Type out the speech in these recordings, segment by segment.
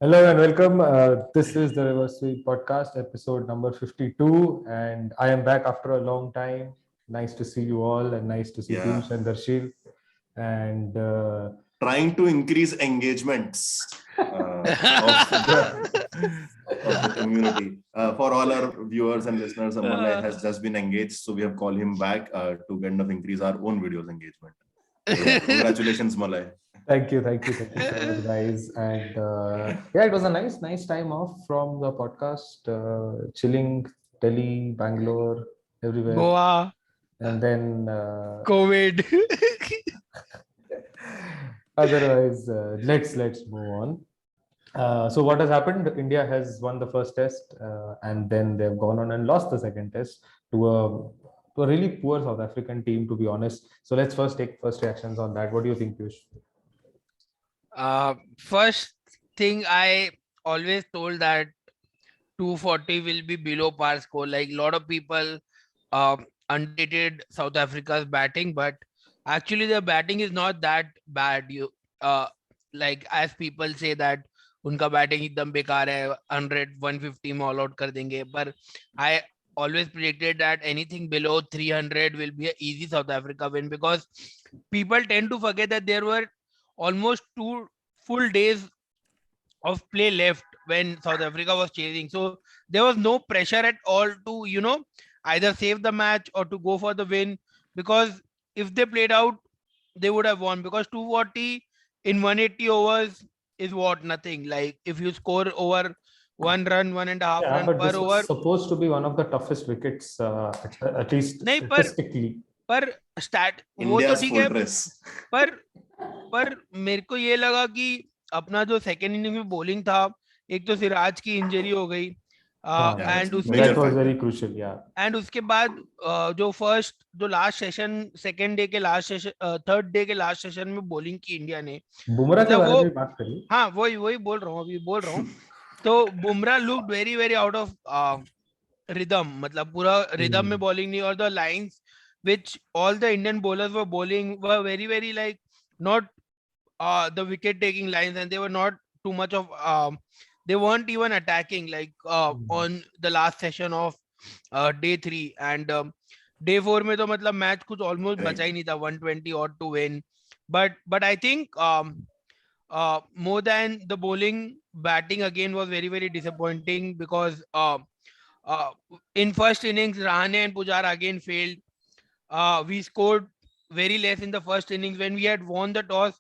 Hello and welcome. This is the Reverse Sweep podcast, episode number 52. And I am back after a long time. Nice to see you all and nice to see Yeah. Piyush and Darshil. And Trying to increase engagements of the community. For all our viewers and listeners, Malay has just been engaged, so we have called him back to kind of increase our own videos engagement. So, yeah, congratulations, Malay. thank you so much, guys. And yeah, it was a nice time off from the podcast, chilling, Delhi, Bangalore, everywhere. Goa, And then COVID. otherwise, let's move on. So what has happened? India has won the first test, and then they've gone on and lost the second test to a really poor South African team, to be honest. So let's first take first reactions on that. What do you think, Piyush? First thing, I always told that 240 will be below par score. Like a lot of people underrated South Africa's batting, but actually the batting is not that bad. Like as people say that उनका batting एकदम बेकार है, 100-150 में all out कर देंगे, पर I always predicted that anything below 300 will be an easy South Africa win, because people tend to forget that there were almost 2 full days of play left when South Africa was chasing. So there was no pressure at all to, either save the match or to go for the win, because if they played out, they would have won, because 240 in 180 overs is what? Nothing. Like if you score over 1 run, 1.5 run but per this over. was supposed to be one of the toughest wickets, at least नहीं, statistically. पर stat वो तो ठीक है, पर मेरे को ये लगा कि अपना जो सेकेंड इनिंग में बॉलिंग था, एक तो सिराज की इंजरी हो गई, एंड उसके बाद जो लास्ट सेशन, सेकेंड डे के लास्ट सेशन, थर्ड डे के लास्ट सेशन में बॉलिंग की इंडिया ने, बुमराह के बारे में बात करी। हाँ, वही बोल रहा हूँ तो Bumrah looked very very out of rhythm, मतलब पूरा रिदम में बॉलिंग नहीं, और the lines which all the Indian bowlers were bowling were very very like not the wicket taking lines, and they were not too much of they weren't even attacking like on the last session of day 3, and day 4 में तो मतलब match कुछ almost बचा ही नहीं था, 120 odd to win. But I think more than the bowling, batting again was very very disappointing, because in first innings Rahane and Pujara again failed. We scored very less in the first innings. When we had won the toss,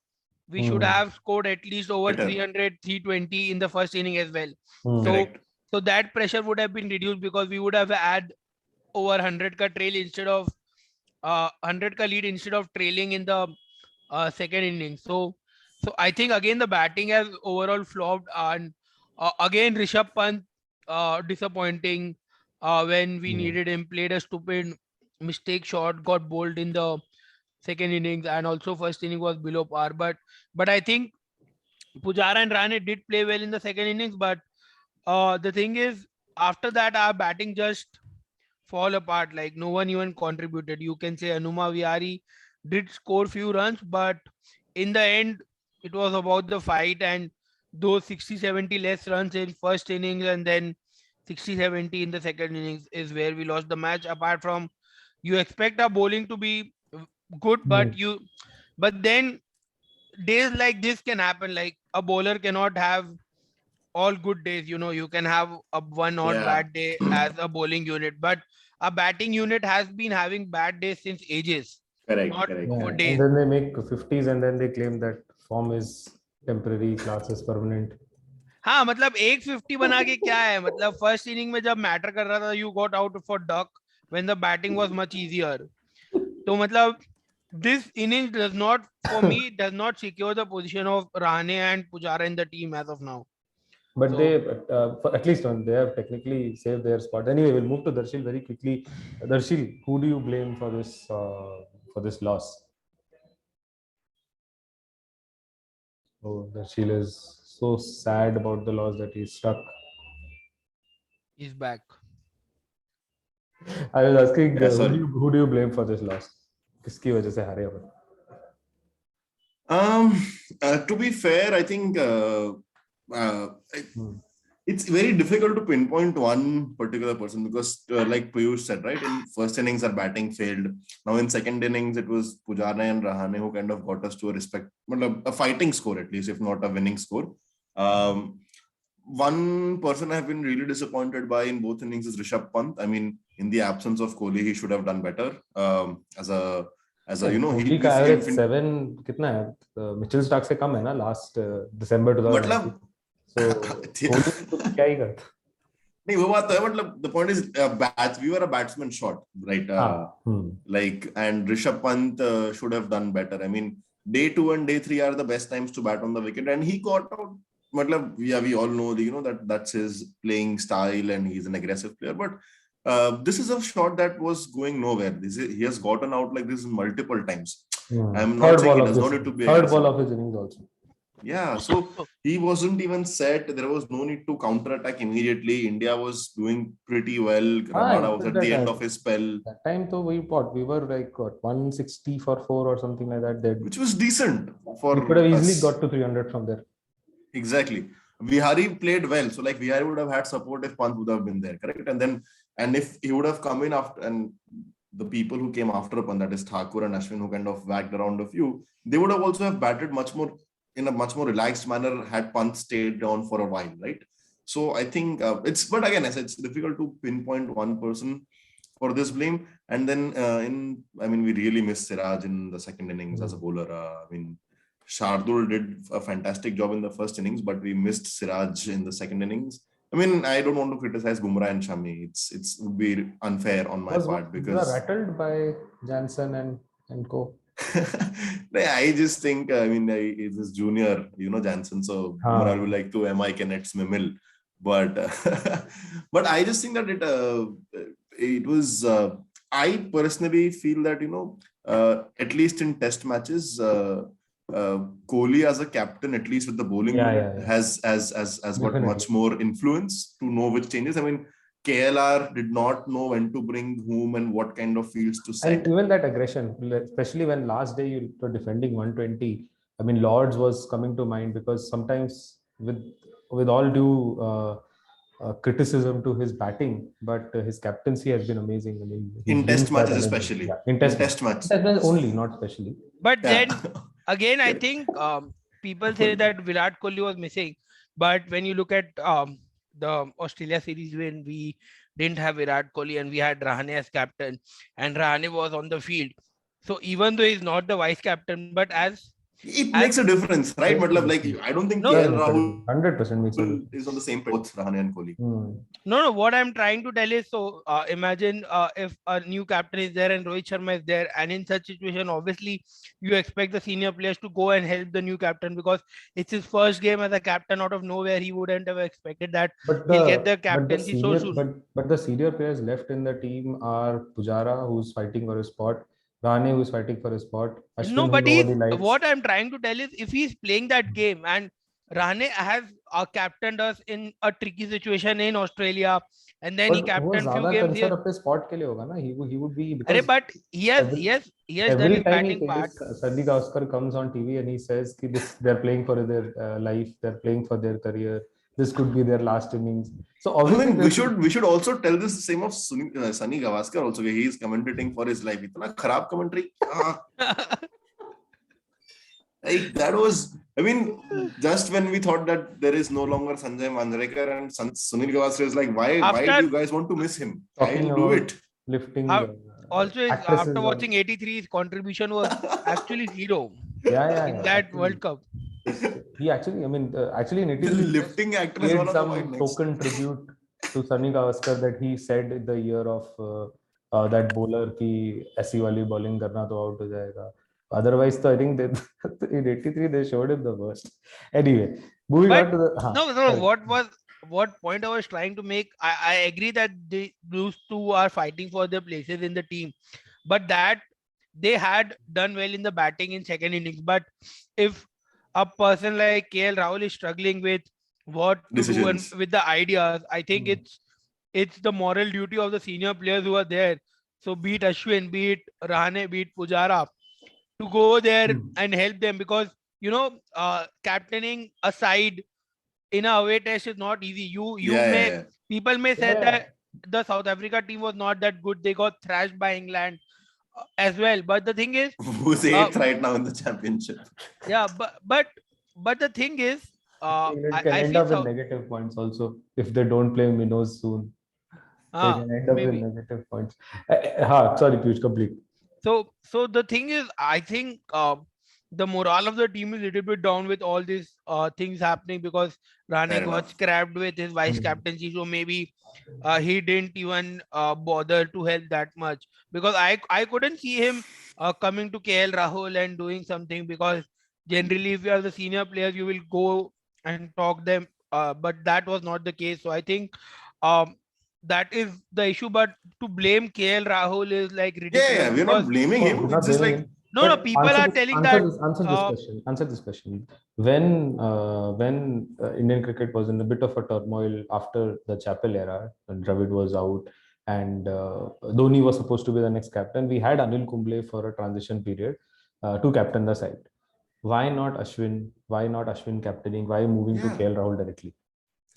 we should have scored at least over 300, 320 in the first inning as well. So that pressure would have been reduced, because we would have had over 100 ka trail instead of 100 ka lead instead of trailing in the second inning. So I think again the batting has overall flopped, and again Rishabh Pant disappointing when we needed him, played a stupid mistake shot, got bowled in the second innings, and also first inning was below par. But I think Pujara and Rane did play well in the second innings, but the thing is, after that our batting just fall apart. Like no one even contributed. You can say Hanuma Vihari did score few runs, but in the end it was about the fight, and those 60-70 less runs in first innings and then 60-70 in the second innings is where we lost the match. Apart from, you expect our bowling to be good, but then days like this can happen. Like a bowler cannot have all good days. You can have a one odd bad day as a bowling unit, but a batting unit has been having bad days since ages. Correct. For days. And then they make 50s and then they claim that form is temporary, class is permanent. हाँ, मतलब 150 बना के क्या है, मतलब first inning में जब matter कर रहा था, you got out for duck when the batting was much easier. So matlab, this innings does not, for me, does not secure the position of Rahane and Pujara in the team as of now. But they, at least they have technically saved their spot. Anyway, we'll move to Darshil very quickly. Darshil, who do you blame for this loss? Oh, Darshil is so sad about the loss that he's stuck. He's back. I was asking, who do you blame for this loss? किसकी वजह से हारे अपन? To be fair, I think Hmm. It's very difficult to pinpoint one particular person because, like Piyush said, right, in first innings our batting failed. Now in second innings it was Pujara and Rahane who kind of got us to a fighting score at least, if not a winning score. One person I've been really disappointed by in both innings is Rishabh Pant. I mean, in the absence of Kohli, he should have done better. As a Kohli का average 7 कितना है? Mitchell Starc से कम है ना last दिसंबर 2019. So Kohli तो क्या ही करता. नहीं वो बात तो है, मतलब the point is we were a batsman short, right? Like, and Rishabh Pant should have done better. I mean, day 2 and day 3 are the best times to bat on the wicket, and he got out. Matlab, yeah, we all know that's his playing style, and he's an aggressive player. But this is a shot that was going nowhere. He has gotten out like this multiple times. I'm not saying he does not need to be third ball of his innings also. Yeah, so he wasn't even set. There was no need to counter-attack immediately. India was doing pretty well. Rabada was at the end of his spell. That time, we were like 160 for 4 or something like that. Which was decent for we could have easily got to 300 from there. Exactly. Vihari played well. So like Vihari would have had support if Pant would have been there, correct? And if he would have come in after, and the people who came after Pant, that is Thakur and Ashwin, who kind of whacked around a few, they would have also have batted in a much more relaxed manner had Pant stayed down for a while, right? So I think but again, it's difficult to pinpoint one person for this blame. And then we really missed Siraj in the second innings as a bowler. Shardul did a fantastic job in the first innings, but we missed Siraj in the second innings. I mean, I don't want to criticize Bumrah and Shami. It would be unfair on my part because you are rattled by Jansen and co. I just think, he's his junior, Jansen. So Bumrah will like to MI Kenneth's Mimil. But but I just think that it was. I personally feel that at least in test matches, Kohli as a captain, at least with the bowling unit, has got much more influence to know which changes. I mean, KLR did not know when to bring whom and what kind of fields to set. And even that aggression, especially when last day you were defending 120. I mean, Lords was coming to mind because sometimes with all due criticism to his batting, but his captaincy has been amazing. I mean, in test matches especially. Yeah, in test matches only, not specially. But then again, I think people say that Virat Kohli was missing, but when you look at the Australia series when we didn't have Virat Kohli and we had Rahane as captain, and Rahane was on the field, so even though he's not the vice captain, but it makes a difference, right? Like, I don't think Rahul 100% is on the same page with Rahane and Kohli. No. What I'm trying to tell is, so imagine if a new captain is there and Rohit Sharma is there, and in such situation, obviously, you expect the senior players to go and help the new captain because it's his first game as a captain. Out of nowhere, he wouldn't have expected that he'll get the captaincy so soon. But the senior players left in the team are Pujara, who's fighting for his spot. Rahane, who's fighting for his spot. Ashwin, no, but what I'm trying to tell is, if he's playing that game and Rahane has captained us in a tricky situation in Australia, and then he captained few games here. Spot ke liye hoga na? He would be. But he has done his batting part. Sunny Gavaskar comes on TV and he says they're playing for their life, they're playing for their career. This could be their last innings. So obviously, we should also tell this the same of Sunny Gavaskar also. He is commentating for his life. Itna kharab commentary. Like, that was, I mean, just when we thought that there is no longer Sanjay Manjrekar and Sunil Gavaskar is like, why do you guys want to miss him? I'll do it. Lifting. Also, after watching 83, his contribution was actually zero. In that World Cup. He actually, actually in Italy, the lifting actor is one of some token tribute to Sunny Gavaskar that he said in the year of that bowler ki aisi wali bowling karna to out ho jayega. Otherwise, I think in 83 they showed him the worst. Anyway, moving on to the what point I was trying to make. I agree that those two are fighting for their places in the team, but that they had done well in the batting in second innings. But if a person like KL Rahul is struggling with what to do and with the ideas, I think it's the moral duty of the senior players who are there. So be it Ashwin, be it Rahane, be it Pujara, to go there and help them, because captaining a side in a away test is not easy. You Yeah, may yeah, people may say Yeah. that the South Africa team was not that good. They got thrashed by England as well. But the thing is, yeah. Who's eighth right now in the championship? yeah, but the thing is, England can I end feel up with so. negative points also if they don't play Minos soon. They can end up with Maybe. negative points. Sorry, Piyush, complete. So the thing is, I think the morale of the team is a little bit down with all these things happening because Rane Fair got enough. scrapped with his vice Hmm. captaincy, so maybe he didn't even bother to help that much because I couldn't see him coming to KL Rahul and doing something because generally if you are the senior players you will go and talk them, but that was not the case. So I think um, that is the issue. But to blame KL Rahul is like Yeah, ridiculous yeah. We're not because blaming Oh, him. we're It's not just blaming like, him. no, But people are telling that answer this question. When Indian cricket was in a bit of a turmoil after the Chappell era, when Dravid was out and Dhoni was supposed to be the next captain, we had Anil Kumble for a transition period to captain the side. Why not Ashwin? Why not Ashwin captaining? Why moving to yeah, KL Rahul directly?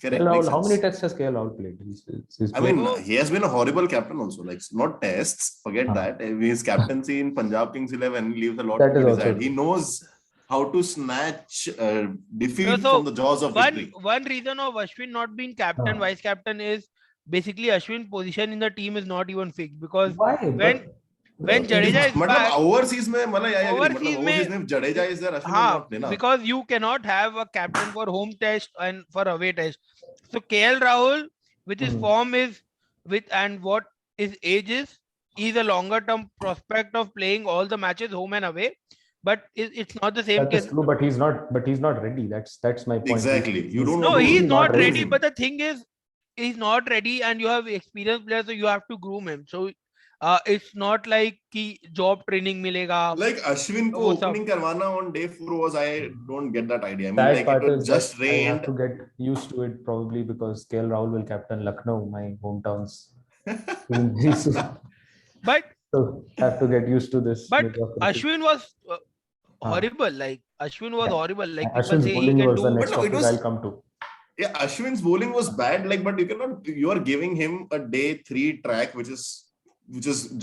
KL correct. Makes Rahul, how many sense. tests has KL Rahul played? He's I played. mean, so he has been a horrible captain also. Like, not tests, forget Huh. that. His captaincy in Punjab Kings 11 leaves a lot That to is be also desired. He true. knows how to snatch defeat from so the jaws of one victory. one reason of Ashwin not being captain, Huh. vice captain is basically Ashwin's position in the team is not even fixed because Why? when Uh, Jadeja is मतलब back overseas में मतलब I agree. मतलब overseas overseas में में if Jadeja is there, Ashwin will हाँ, not play na. because you cannot have a captain for home test and for away test. So KL Rahul, with his hmm. form is with and what his age is a longer term prospect of playing all the matches home and away. But it's not the same That is case. true, but he's not. But he's not ready. That's my point. Exactly. You don't He's want No, to he's not not groom ready. ready. But him. the thing is, he's not ready, and you have experienced players, so you have to groom him. So it's not like कि job training मिलेगा. Like Ashwin ko वो सब. opening करवाना on day 4 was, I don't get that idea. I mean, Sad like it part was is that just I have rained. to get used to it probably because KL Rahul will captain Lucknow, my hometowns, even very soon. But So have to get used to this but mediocrity. Ashwin was Huh. horrible. Like Ashwin was Yeah. horrible. Like people Ashwin's say he bowling can was the do. But next no, it topic I'll was, come to. yeah, Ashwin's bowling was bad. Like, but you are giving him a day 3 track, which is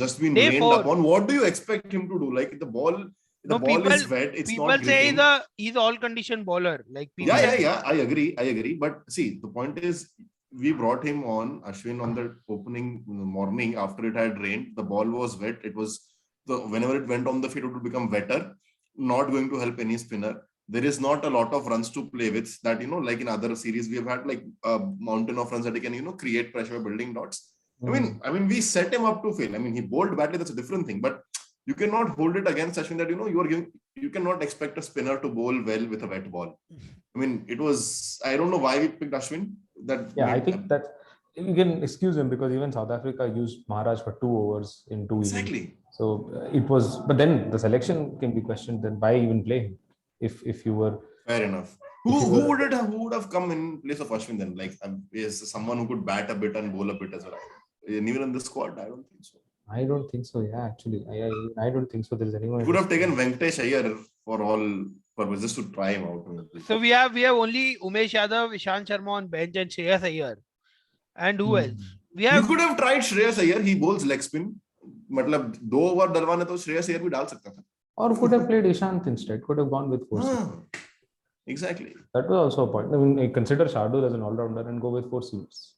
just been Day rained 4. upon. What do you expect him to do? Like the No, ball is wet. It's people not say gripping. he's all condition bowler. Like Yeah, people. yeah, yeah. I agree. But see, the point is, we brought him on Ashwin on the opening morning after it had rained. The ball was wet. It was whenever it went on the field, it would become wetter. Not going to help any spinner. There is not a lot of runs to play with. That like in other series, we have had like a mountain of runs that he can create pressure by building dots. Hmm. I mean, we set him up to fail. I mean, he bowled badly. That's a different thing. But you cannot hold it against Ashwin that you cannot expect a spinner to bowl well with a wet ball. I mean, it was, I don't know why we picked Ashwin. That Yeah, I made, think that you can excuse him because even South Africa used Maharaj for 2 overs in 2 innings. exactly. So it was, but then the selection can be questioned. Then why even play him if you were? Fair enough. If you were- Who would have come in place of Ashwin then? Like, is someone who could bat a bit and bowl a bit as well? And even in the squad, I don't think so. I don't think so. Yeah, actually, I don't think so. There is anyone. You could have taken Venkatesh Iyer for all purposes to try him out. So we have only Umesh Yadav, Ishant Sharma on bench, and Shreyas Iyer. And who else? We You have could have tried Shreyas Iyer. He bowls leg spin. मतलब 2 over डलवाने तो श्रेयस अय्यर भी डाल सकता था. Or could have played Ishant instead. Could have gone with four. Exactly. That was also a point. I mean, consider Shardul as an all-rounder and go with 4 seams.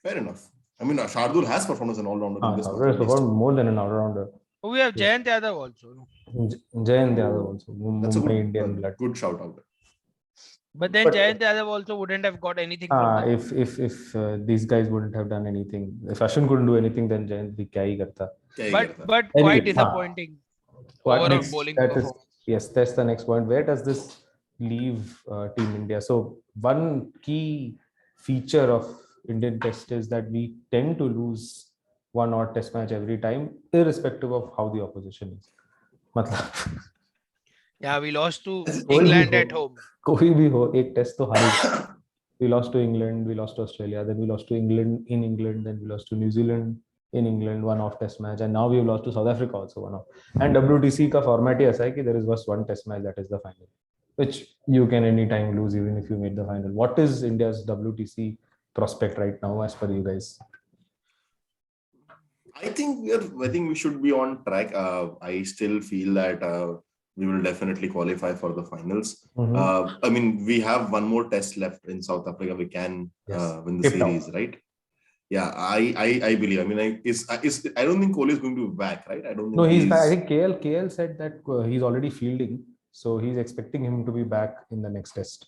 Fair enough. I mean, Shardul has performed as an all-rounder in this Shardul match. has at least. performed more than an all-rounder. we have Jayant Yadav also. Jayant Yadav also. That's a Mumbai Indian blood. good shout out. But then Jayant Yadav also wouldn't have got anything from that. If these guys wouldn't have done anything, if Ashwin couldn't do anything, then Jayant bhi kya hi karta. But Anyway, quite disappointing overall next? bowling That is, performance. yes, that's the next point. Where does this leave Team India? So one key feature of Indian Test is that we tend to lose one odd Test match every time, irrespective of how the opposition is. मतलब Yeah, we lost to कोई भी England हो, at home. कोई भी हो, एक test तो हारेगा. We lost to England, we lost to Australia, then we lost to England in England, then we lost to New Zealand in England, one off Test match, and now we have lost to South Africa also one off. And WTC का format ही ऐसा है कि there is just one Test match that is the final. which you can anytime lose even if you made the final. What is India's WTC prospect right now as per you guys? I think we should be on track. I still feel that we will definitely qualify for the finals. I mean, we have one more test left in South Africa. We can win the Cape Town. series, right? Yeah, I believe. I mean, I don't think Kohli is going to be back, right? I don't think No, he's back. I think KL said that he's already fielding, so he's expecting him to be back in the next test.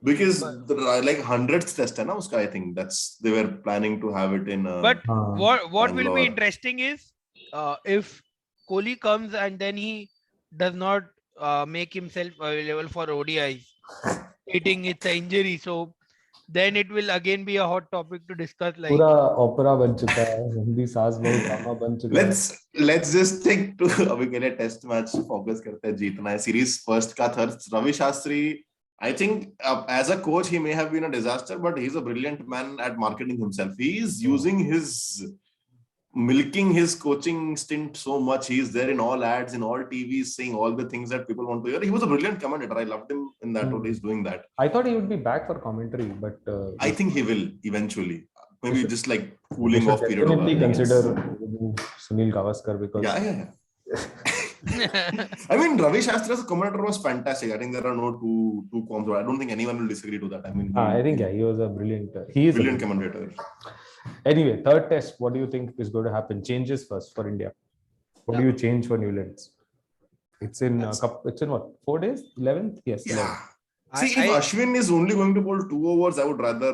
Because like 100th test, na, uska, I think they were planning to have it in. But what will Bangalore. be interesting is if Kohli comes and then he does not make himself available for ODIs, stating it's an injury. So then it will again be a hot topic to discuss. Like पूरा opera बन चुका है, हिंदी सास बहु drama बन चुका है. Let's just stick to अभी के लिए टेस्ट मैच फोकस करते हैं, जीतना है सीरीज फर्स्ट का third. Ravi Shastri, I think as a coach he may have been a disaster, but he's a brilliant man at marketing himself. He's milking his coaching stint so much. He's there in all ads, in all TVs, saying all the things that people want to hear. He was a brilliant commentator. I loved him in that role. He's doing that. I thought he would be back for commentary, but I think he will eventually. Maybe just like cooling off period. Definitely consider Sunil Gavaskar because yeah. I mean, Ravi Shastri as a commentator was fantastic. I think there are no two comps. I don't think anyone will disagree to that. I mean, I think he was a brilliant. He is brilliant commentator. Anyway, third test. What do you think is going to happen? Changes first for India. What do you change for Newlands? It's in what? 4 days? 11th? Yes. Yeah. 11th. See, if Ashwin is only going to bowl 2 overs, I would rather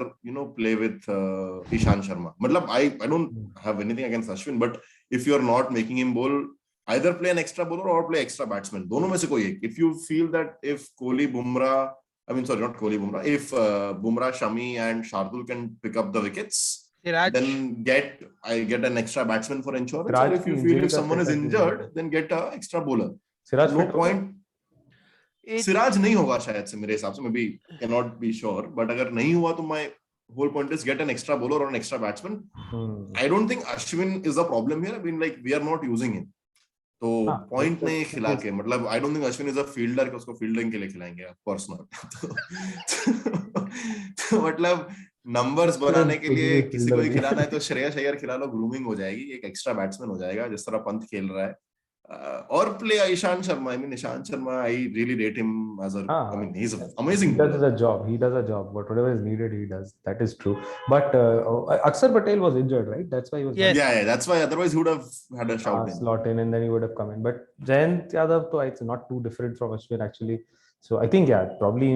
play with Ishant Sharma. Matlab, I don't have anything against Ashwin, but if you're not making him bowl, either play an extra bowler or play extra batsman. दोनों में से कोई एक. If you feel that if Bumrah, if Bumrah, Shami and Shardul can pick up the wickets, Siraj, then get an extra batsman for insurance. Siraj, or if you feel if someone is injured, then get an extra bowler. Siraj no point. Siraj नहीं होगा शायद से मेरे हिसाब से, maybe cannot be sure, but अगर नहीं हुआ तो my whole point is get an extra bowler or an extra batsman. I don't think Ashwin is the problem here. I mean, like, we are not using him. तो point नहीं खिला के, मतलब I don't think Ashwin is a fielder कि उसको fielding के लिए खिलाएंगे, ऑफ कोर्स नॉट. तो मतलब नंबर्स बनाने के लिए किसी को खिलाना है तो श्रेयस अय्यर खिला लो, ग्रूमिंग हो जाएगी, एक एक्स्ट्रा बैट्समैन हो जाएगा जिस तरह पंत खेल रहा है. Or play Ishant Sharma. I mean, Ishant Sharma, I really rate him as a. I mean, he's amazing. He does a job. He does a job. Whatever is needed, he does. That is true. But Akshar Patel was injured, right? That's why he was. Yes. Yeah. That's why. Otherwise, he would have had a slot in, and then he would have come in. But Jayant Yadav, though, it's not too different from Ashwin actually. So I think, probably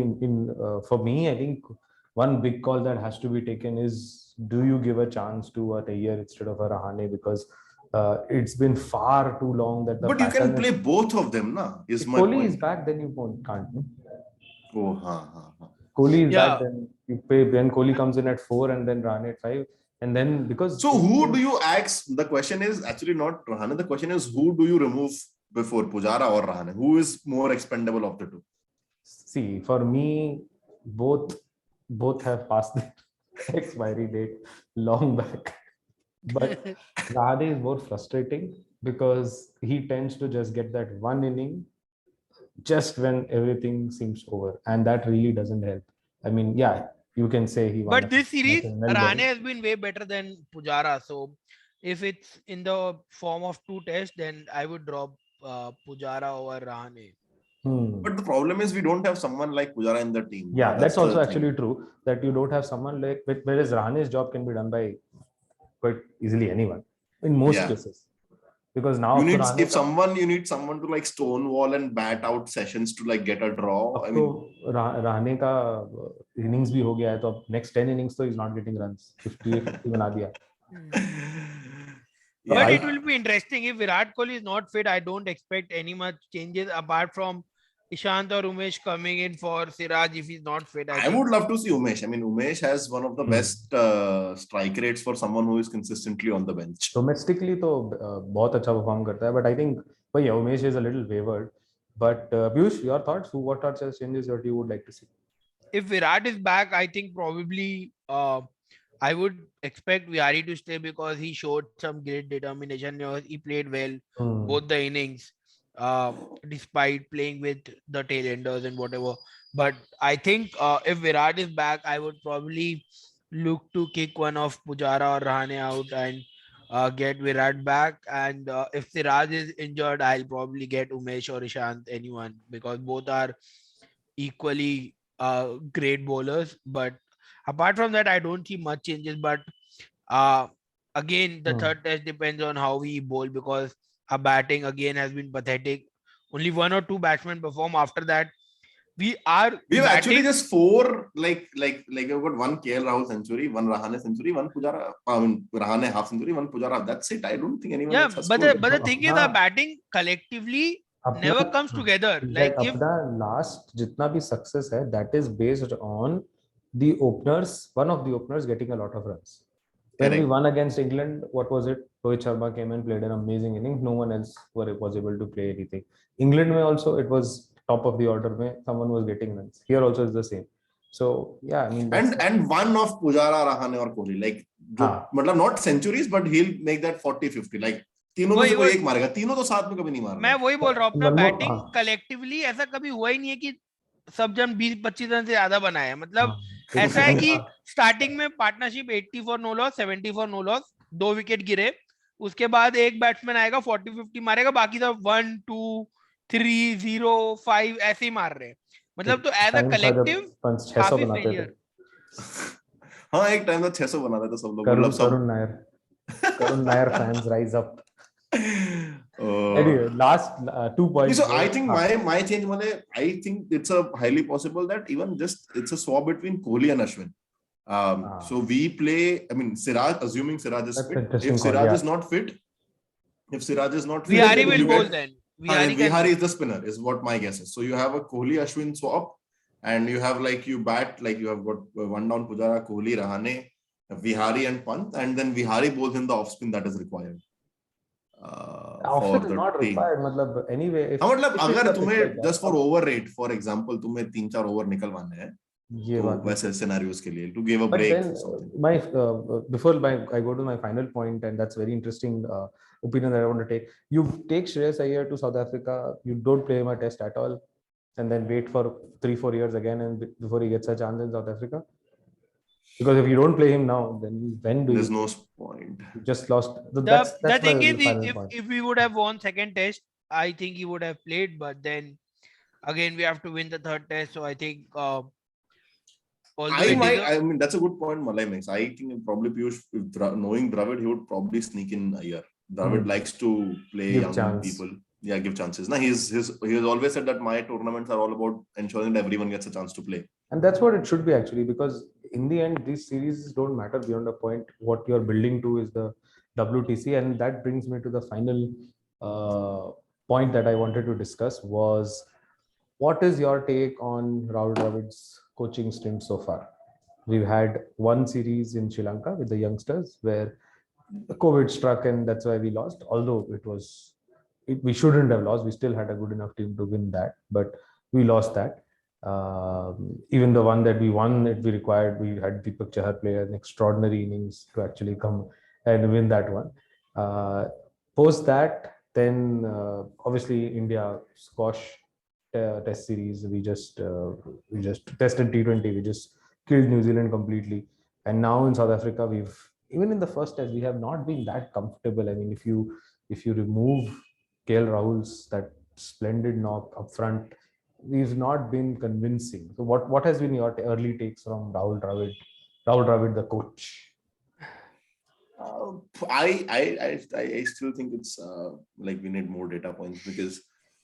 for me, I think one big call that has to be taken is: do you give a chance to a Tayyar instead of a Rahane? Because it's been far too long that the. But you can play both of them, na? If Kohli is back, then you can't. Oh, Kohli is back, then you play. Then Kohli comes in at 4 and then Rahane at 5, and then because. So who do you ask? The question is actually not Rahane. The question is who do you remove before, Pujara or Rahane? Who is more expendable of the two? See, for me, both have passed their expiry date long back. But Rahane is more frustrating because he tends to just get that one inning just when everything seems over, and that really doesn't help. I mean, you can say he won. But this series, Rahane has been way better than Pujara. So if it's in the form of 2 tests, then I would drop Pujara over Rahane. But the problem is we don't have someone like Pujara in the team. Yeah, that's also actually true, that you don't have someone like, whereas Rahane's job can be done by quite easily anyone in most cases, because now you need someone to like stonewall and bat out sessions to like get a draw. I mean, Rahane ka innings bhi ho gaya hai, to next 10 innings so he's not getting runs. 50 bana diya. But it will be interesting if Virat Kohli is not fit. I don't expect any much changes apart from Ishant or Umesh coming in for Siraj if he's not fit. I would love to see Umesh. I mean, Umesh has one of the best strike rates for someone who is consistently on the bench. Domestically, तो बहुत अच्छा perform करता है. But I think Umesh is a little wavered. But Piyush, your thoughts? What are changes that you would like to see? If Virat is back, I think probably I would expect Vihari to stay because he showed some great determination. He played well both the innings. despite playing with the tailenders and whatever. But I think if Virat is back, I would probably look to kick one of Pujara or Rahane out and get Virat back. And if Siraj is injured, I'll probably get Umesh or Ishant, anyone, because both are equally great bowlers. But apart from that, I don't see much changes. But uh, again, the third test depends on how we bowl, because our batting again has been pathetic. Only one or two batsmen perform. After that, we are We have actually batting. just four, like we've got one KL Rahul century, one Rahane century, one Pujara. I mean, Rahane half century, one Pujara. That's it. I don't think anyone Yeah, else has but scored. the thing is, our हाँ, batting collectively अपना never comes together. Like if अपना last जितना भी success है, that is based on the openers, one of the openers getting a lot of runs. When we Correct. won against England, what was it? Rohit Sharma came and played an amazing inning. No one else was able to play anything. England में also it was top of the order में someone was getting runs. Here also is the same. So yeah, I mean that's And one of Pujara, Rahane और Kohli, like जो हाँ. मतलब not centuries, but he'll make that 40-50. Like तीनों में से कोई एक मारेगा. तीनों तो साथ में कभी नहीं मार मैं रहा. वही बोल रहा हूँ, अपना One more, बैटिंग हाँ. कलेक्टिवली ऐसा कभी हुआ ही नहीं है कि सब जन 20-25 रन से ज्यादा बनाए. मतलब हाँ. ऐसा है कि स्टार्टिंग में partnership 80 for no loss, 70 for no loss, 2 wicket गिरे. उसके बाद एक बैट्समैन आएगा 40-50 मारेगा, बाकी सब 1 2 3 0 5 ऐसे ही मार रहे हैं. मतलब तो एज अ कलेक्टिव काफी फेलियर. हाँ, एक टाइम था 600 बनाते थे सब लोग. Karun Nair fans rise up. Anyway, last 2 points. So I think my change mane, I think it's a highly possible that even just it's a swap between Kohli and Ashwin. So we play. I mean, Siraj, assuming Siraj is fit. If Siraj is not fit, Vihari will bowl then. Vihari is the spinner, is what my guess is. So you have a Kohli Ashwin swap, and you have like you bat like you have got one down Pujara, Kohli, Rahane, Vihari, and Pant, and then Vihari bowls in the off spin that is required. Offspin is not required. मतलब anyway. हाँ, मतलब अगर तुम्हें just for over rate, for example, तुम्हें 3-4 over निकलवाने हैं, ये तो वैसे scenarios के लिए to give a break. But then, before I go to my final point, and that's very interesting opinion that I want to take. You take Shreyas Iyer to South Africa, you don't play him a test at all, and then wait for 3-4 years again, and before he gets a chance in South Africa. Because if you don't play him now, then when do there's no point. You just lost. That's the thing is, if we would have won second test, I think he would have played. But then again, we have to win the third test. So I think. I mean, that's a good point Malay makes. I think probably Piyush, knowing Dravid, he would probably sneak in a year. Dravid likes to play young people. Yeah, give chances. Now he has always said that my tournaments are all about ensuring that everyone gets a chance to play. And that's what it should be actually, because in the end, these series don't matter beyond a point. What you're building to is the WTC, and that brings me to the final point that I wanted to discuss was, what is your take on Rahul Dravid's coaching stint so far? We've had one series in Sri Lanka with the youngsters where the COVID struck, and that's why we lost. Although we shouldn't have lost. We still had a good enough team to win that, but we lost that. Even the one that we won, we had Deepak Chahar play an extraordinary innings to actually come and win that one. Post that, then obviously India squash test series. We just tested T20. We just killed New Zealand completely. And now in South Africa, even in the first test, we have not been that comfortable. I mean, if you remove KL Rahul's that splendid knock up front, we've not been convincing. So what has been your early takes from Rahul Dravid, the coach? I still think it's like we need more data points, because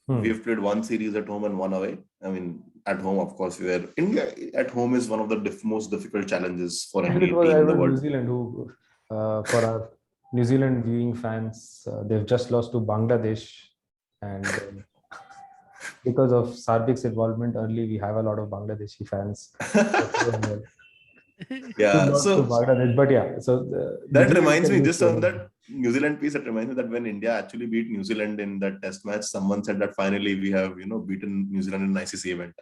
we've played one series at home and one away. I mean, at home, of course, India at home is one of the most difficult challenges for any team in the world. New Zealand, who for our New Zealand viewing fans, they've just lost to Bangladesh, and because of Sarbik's involvement early, we have a lot of Bangladeshi fans. Yeah, so Bangladesh, but yeah, so that reminds me, just on that New Zealand piece, it reminds me that when India actually beat New Zealand in that test match, someone said that finally we have beaten New Zealand in an ICC event.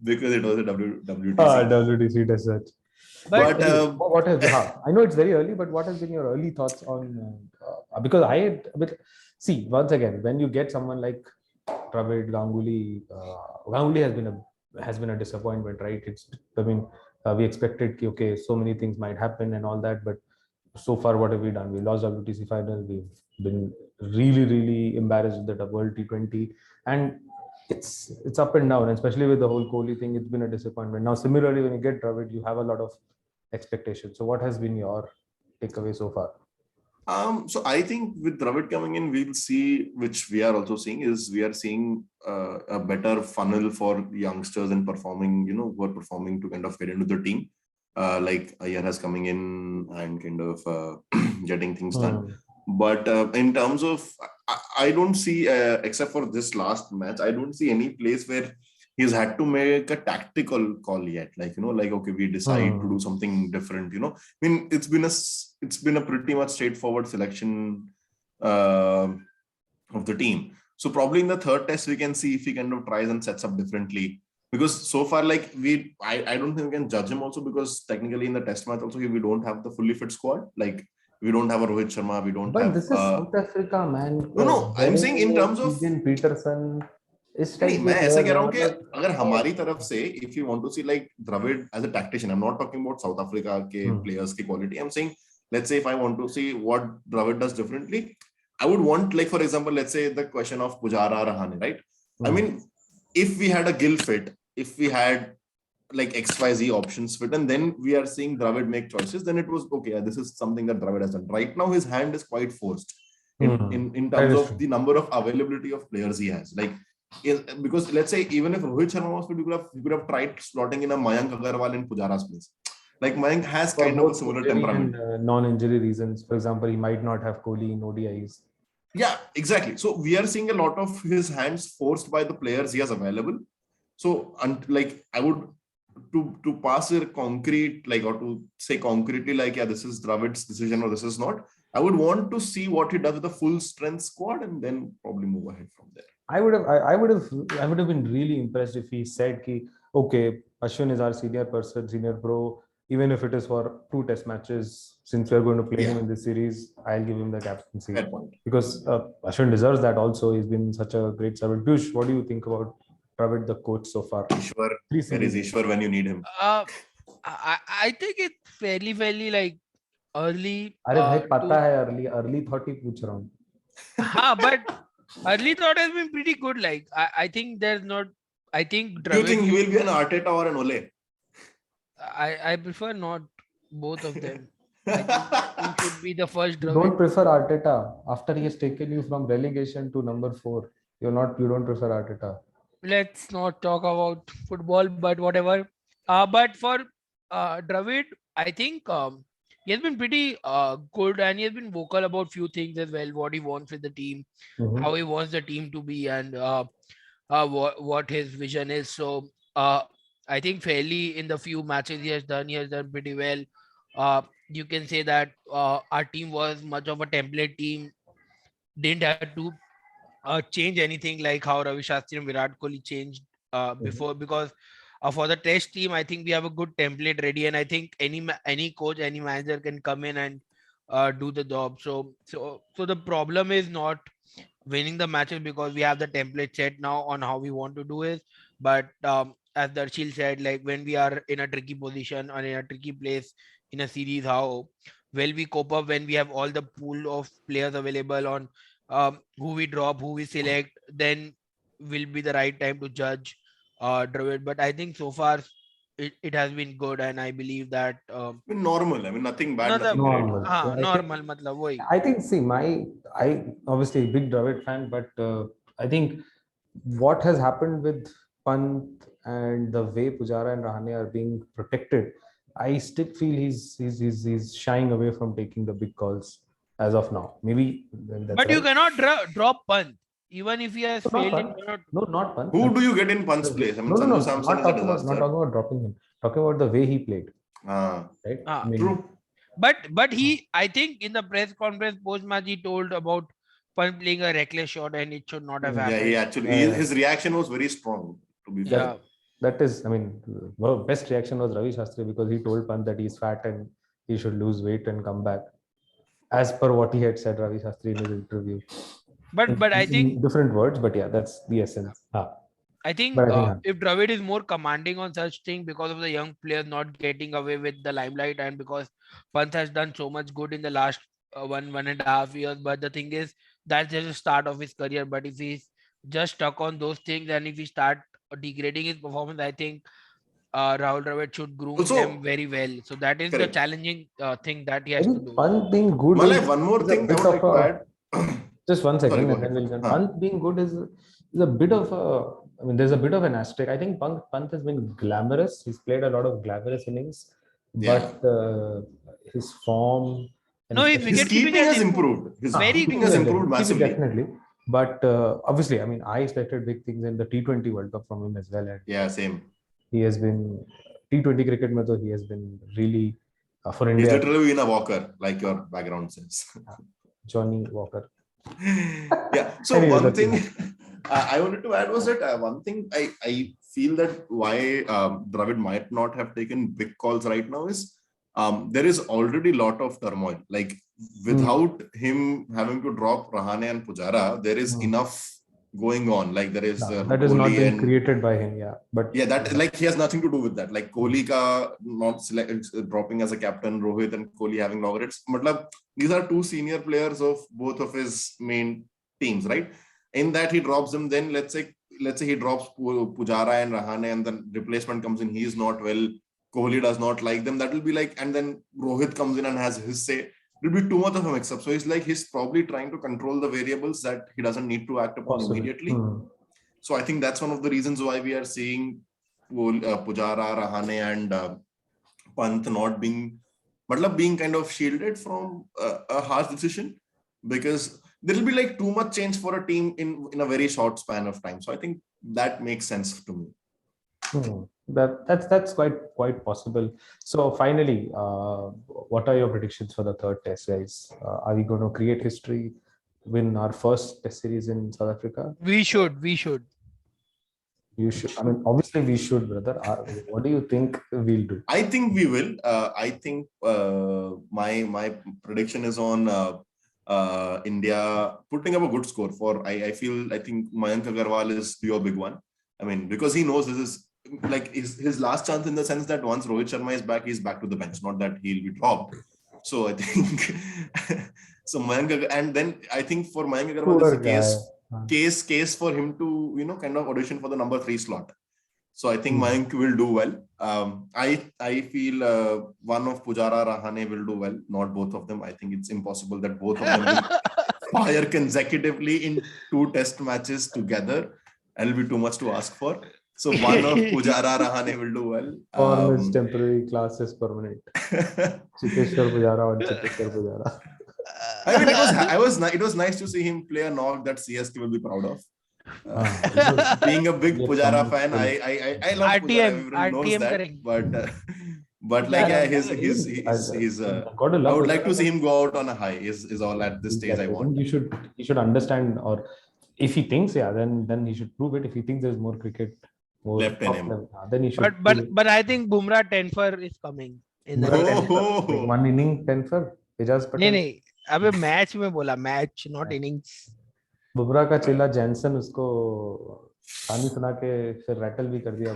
Because it was a WTC. WTC test match. But what has I know it's very early, but what has been your early thoughts on because see, once again, when you get someone like Dravid, Ganguly has been a disappointment, right? I mean, we expected, okay, so many things might happen and all that, but so far, what have we done? We lost WTC final. We've been really, really embarrassed with the World T20, and it's up and down. And especially with the whole Kohli thing, it's been a disappointment. Now, similarly, when you get Dravid, you have a lot of expectations. So, what has been your takeaway so far? So I think with Dravid coming in, we'll see, which we are also seeing, is we are seeing a better funnel for youngsters and performing, who are performing to kind of get into the team. Like Ayer has coming in and kind of getting things done. But in terms of, I don't see, except for this last match, I don't see any place where he's had to make a tactical call yet. Like, okay, we decide to do something different, I mean, it's been a pretty much straightforward selection of the team. So probably in the third test, we can see if he kind of tries and sets up differently. Because so far, like I don't think we can judge him also, because technically in the test match also, we don't have the fully fit squad. Like, we don't have a Rohit Sharma, we don't but have... this is South Africa, man. No, I'm saying in terms of... Peterson. नहीं, मैं ऐसा कह रहा हूँ कि अगर हमारी तरफ से, if you want to see like Dravid as a tactician, I'm not talking about South Africa के players की quality. I'm saying, let's say if I want to see what Dravid does differently, I would want, like, for example, let's say the question of Pujara, Rahane, right? I mean, if we had a Gill fit, if we had like XYZ options fit, and then we are seeing Dravid make choices, then it was okay. This is something that Dravid has done. Right now, his hand is quite forced in terms of the number of availability of players he has. Like, because let's say even if Rohit Sharma was fit, you could have tried slotting in a Mayank Agarwal in Pujara's place. Like, Mayank has kind of a similar temperament. And non-injury reasons, for example, he might not have Kohli in ODIs. Yeah, exactly. So we are seeing a lot of his hands forced by the players he has available. So, like, I would to pass it concrete, like, or to say concretely, like, yeah, this is Dravid's decision or this is not. I would want to see what he does with the full strength squad and then probably move ahead from there. I would have been really impressed if he said, ki, okay, Ashwin is our senior person, senior pro, even if it is for 2 test matches, since we're going to play him in this series, I'll give him the captaincy. Fair point. Because Ashwin deserves that also. He's been such a great servant. Piyush, what do you think about Dravid, the coach, so far? Ishwar, where is Ishwar when you need him? I think it's fairly like early. अरे भाई पता है early thought ही पूछ रहा हूँ. हाँ, but early thought has been pretty good. Like, I think there's not. I think Dravid, do you think he will be an Arteta or an Ole? I prefer not both of them. I think he should be the first Dravid. Don't prefer Arteta after he has taken you from relegation to number 4. You don't prefer Arteta. Let's not talk about football, but whatever. But for Dravid, I think he has been pretty good, and he has been vocal about few things as well. What he wants with the team, how he wants the team to be, and what his vision is. So I think fairly in the few matches he has done pretty well. You can say that our team was much of a template team. Didn't have to change anything like how Ravi Shastri and Virat Kohli changed before, because for the test team, I think we have a good template ready, and I think any coach, any manager can come in and do the job. So the problem is not winning the matches, because we have the template set now on how we want to do it. But as Darshil said, like, when we are in a tricky position or in a tricky place in a series, how well we cope up when we have all the pool of players available on who we drop, who we select, then will be the right time to judge Dravid. But I think so far it has been good, and I believe that normal. I mean, nothing bad. Nothing normal. Normal. I think, see, I obviously a big Dravid fan, but I think what has happened with Pant and the way Pujara and Rahane are being protected, I still feel he's shying away from taking the big calls as of now. Maybe that's but right. You cannot drop Pant. Even if he has failed, not Pant. Who do you get in Pant's place? I mean, not talking about dropping him. Talking about the way he played. Right? True. But he, I think in the press conference post-match, he told about Pant playing a reckless shot and it should not have happened. Yeah, he actually, his reaction was very strong, to be fair. That is, I mean, the best reaction was Ravi Shastri, because he told Pant that he's fat and he should lose weight and come back, as per what he had said, Ravi Shastri, in his interview. But I think different words, but yeah, that's the essence. I think But I think if Dravid is more commanding on such thing because of the young players not getting away with the limelight, and because Pant has done so much good in the last 1.5 years. But the thing is, that's just the start of his career. But if he's just stuck on those things, and if he start degrading his performance, I think Rahul Dravid should groom them Also, very well. So that is the correct. challenging thing that he I has to think do. Pant being good Malay, one more is a thing I bit would of like to a add. just one Sorry, second, go and then ahead. we'll go. Huh. Pant being good is a bit of a. I mean, there's a bit of an asterisk. I think Pant has been glamorous. He's played a lot of glamorous innings, Yeah. but his form and No, his especially His wicket keeping keeping has has improved improved. His very keeping keeping has is improved keeping massively. definitely. But obviously, I mean, I expected big things in the T20 World Cup from him as well, and Yeah, same. he has been T20 cricket. Mein toh he has been really for He's India. literally in a walker, like your background says. Johnny Walker. Yeah. So Anyway, one that's thing enough. I wanted to add was that one thing I feel that why Dravid might not have taken big calls right now is there is already a lot of turmoil. Like without him having to drop Rahane and Pujara, there is enough going on. Like there is That has not Kohli been and created by him, yeah. But yeah, that like he has nothing to do with that. Like Kohli ka not dropping as a captain, Rohit and Kohli having logged. Matlab, these are two senior players of both of his main teams, right? In that he drops them, then let's say he drops Pujara and Rahane, and then replacement comes in. He is not well. Kohli does not like them. That will be like, and then Rohit comes in and has his say. It will be too much of a mix-up. So it's like he's probably trying to control the variables that he doesn't need to act upon possible. immediately. So I think that's one of the reasons why we are seeing Pujara, Rahane, and Pant not being, being kind of shielded from a harsh decision, because there will be like too much change for a team in a very short span of time. So I think that makes sense to me. That's quite possible. So finally, what are your predictions for the third test, guys? Are we going to create history, win our first test series in South Africa? We should. You should. I mean, obviously we should, brother. What do you think we'll do? I think we will. I think my prediction is on India putting up a good score. I think Mayank Agarwal is your big one. I mean, because he knows this is like his last chance, in the sense that once Rohit Sharma is back, he's back to the bench. Not that he'll be dropped. So I think so Mayank, and then I think for Mayank Agarwal is a case for him to kind of audition for the number 3 slot. So I think Mayank will do well. I feel one of Pujara, Rahane will do well. Not both of them. I think it's impossible that both of them will fire consecutively in 2 test matches together. That'll be too much to ask for. So one of Pujara, Rahane will do well. Form is temporary, class is permanent. Chiteshwar Pujara and Chiteshwar Pujara. I mean, it was nice to see him play a knock that CSK will be proud of. Being a big Pujara fan, I love Pujara. Everyone knows that. But like, yeah, he's I would like to see him go out on a high. Is all at this stage I want. He should understand, or if he thinks, then he should prove it. If he thinks there's more cricket left in him, then he should. But I think Bumrah 10 for is coming in the one inning 10 for Ijaz Patel. नहीं अबे match में बोला match not innings Bumrah का चेला Jansen उसको कहानी सुना के फिर रैटल भी कर दिया.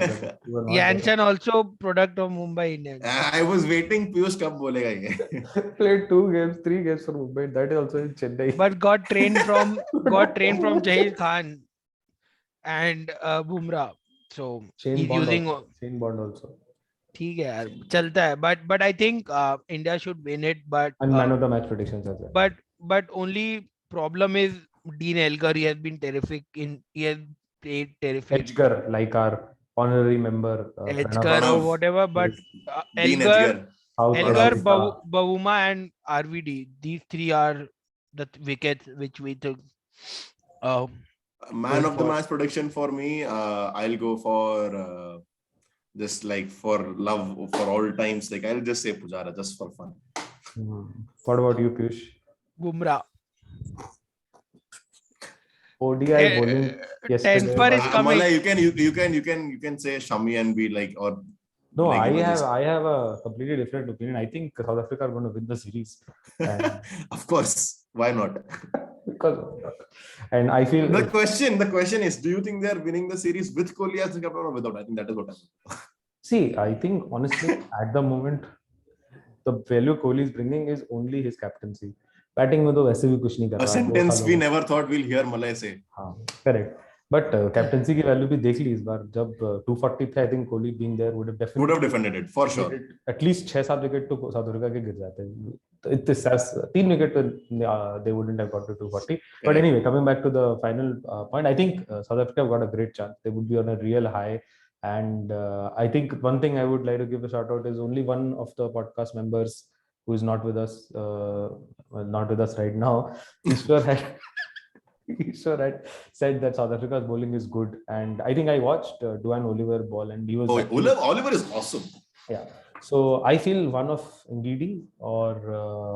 Jansen also product of Mumbai Indians. I was waiting Piyush कब बोलेगा ये. Played 3 games for Mumbai. That is also in Chennai. But got trained from Jahir Khan and Bumrah. So he's using Shane Bond also. ठीक है यार चलता है but I think India should win it, but and man of the match predictions as well. But only problem is Dean Elgar. He has been terrific he has played terrific. Edgar, like our honorary member. Edgar or whatever, but Elgar, Bavuma and RVD, these 3 are the wickets which we took. Man of the match prediction for me, I'll go for just like for love for all times. Like I'll just say Pujara just for fun. What about you, Piyush? Bumrah. ODI bowling yesterday. 10 for is coming. You can say Shami and be like, or no, like, I have a completely different opinion. I think South Africa are going to win the series. Of course, why not? because of that. And I feel The question is, do you think they are winning the series with Kohli as the captain or without? I think that is what I'm. see, I think honestly, at the moment, the value Kohli is bringing is only his captaincy. Batting में तो वैसे भी कुछ नहीं कर A रहा, 2 sentence सालों we में. never thought we'll hear Malay say. हाँ, correct. But कैप्टनसी की वैल्यू भी देख ली इस बार, जब 240 थे, I think Kohli being there would have Would definitely have defended it for sure. At least 6-7 wicket तो साउथ अफ्रीका के गिर जाते हैं. तो इतने 3 wicket they wouldn't have got to 240. But anyway, coming back to the final point, I think South Africa have got a great chance. They would be on a real high. And I think one thing I would like to give a shout out is only one of the podcast members who is not with us, right now. Ishwar had said that South Africa's bowling is good, and I think I watched Duane Oliver ball, and he was. Oh, Oliver is awesome. Yeah, so I feel one of Ngidi or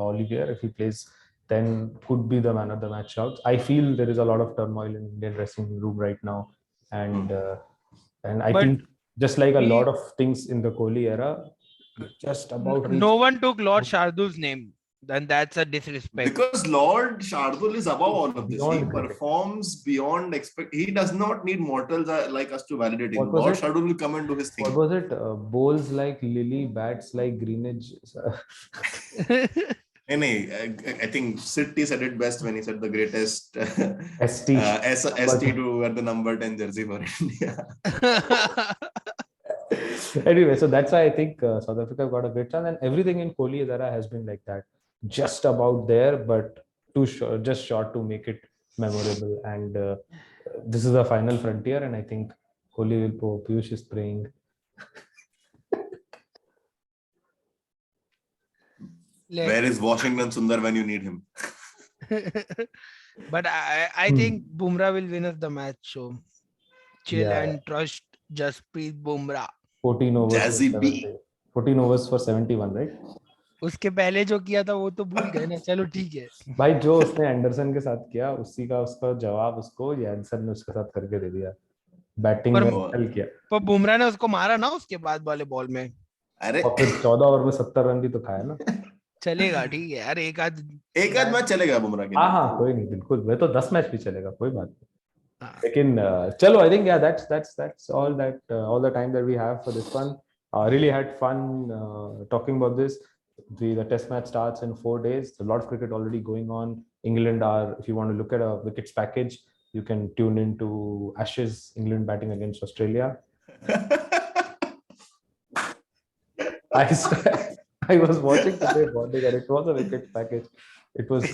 Olivier, if he plays, then could be the man of the match shouts. I feel there is a lot of turmoil in Indian dressing room right now, and I But think just like a lot of things in the Kohli era, just about no one took Lord Shardul's name. Then that's a disrespect. Because Lord Shardul is above all of this. Beyond He cricket. performs beyond expect. He does not need mortals like us to validate him. What was Lord it? Shardul will come and do his thing. What was it? Bowls like Lily, bats like Greenwich. I think City said it best when he said the greatest ST. ST to wear the number 10 jersey for India. Anyway, so that's why I think South Africa got a great chance, and everything in Kohli's era has been like that, just about there, but too short, just short to make it memorable. And this is the final frontier, and I think Kohli will. Piyush is praying. Where is Washington Sundar when you need him? But I think Bumrah will win us the match. So chill and trust Jasprit Bumrah. 14 overs. Jazzy B. 14 overs for 71, right? उसके पहले जो किया था वो तो भूल गए ना. चलो ठीक है भाई, जो उसने एंडरसन के साथ किया, उसी का उसका जवाब उसको एंडरसन ने उसके साथ करके दे दिया. बैटिंग में निकल किया. पर बुमराह ने उसको मारा ना उसके बाद वाले बॉल में. अरे और फिर 14 ओवर में 70 रन भी तो खाया ना. चलेगा, ठीक है यार. एक आध मैच चलेगा बुमराह के. हाँ, कोई नहीं, बिल्कुल. वे तो 10 मैच भी चलेगा, कोई बात नहीं. लेकिन चलो, I think that's all the time that we have for this one. Really had fun talking about this. The test match starts in 4 days. A lot of cricket already going on. England are, if you want to look at a wickets package, you can tune into Ashes, England batting against Australia. I was watching today morning, and it was a wicket package. It was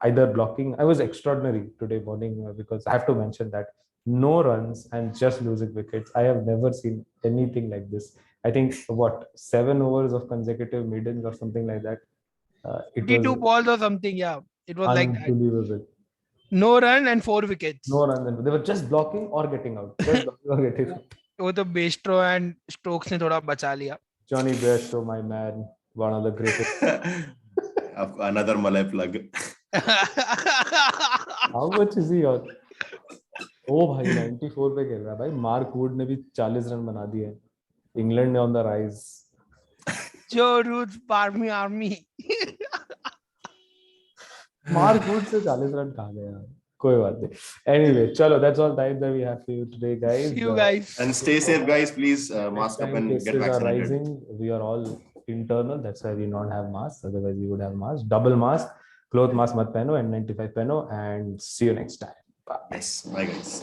either blocking. I was extraordinary today morning because I have to mention that no runs and just losing wickets. I have never seen anything like this. I think 7 overs of consecutive maidens or something like that. It 22 was balls or something. Yeah, it was like that. unbelievable. No run and 4 wickets. No run. They were just blocking or getting out. Just blocking or getting out. वो तो Bairstow and Stokes ने थोड़ा बचा लिया. Johnny Bairstow, my man, one of the greatest. Another Malay plug. How much is he on? Oh भाई, 94 पे खेल रहा है भाई. मार्क वुड ने भी 40 रन बना दिए. इंग्लैंड ने on the rise. Joe Root's barmy army. Mark Wood से 40 रन कहाँ गए यार. कोई बात नहीं. Anyway, चलो, that's all time that we have for you today, guys. See you guys. And stay safe, guys. Please mask up and get vaccinated. Are rising. We are all internal. That's why we don't have masks. Otherwise, we would have masks. Double mask. Cloth mask mat pehno, N95 pehno, and see you next time. Bye. Yes. Bye, guys.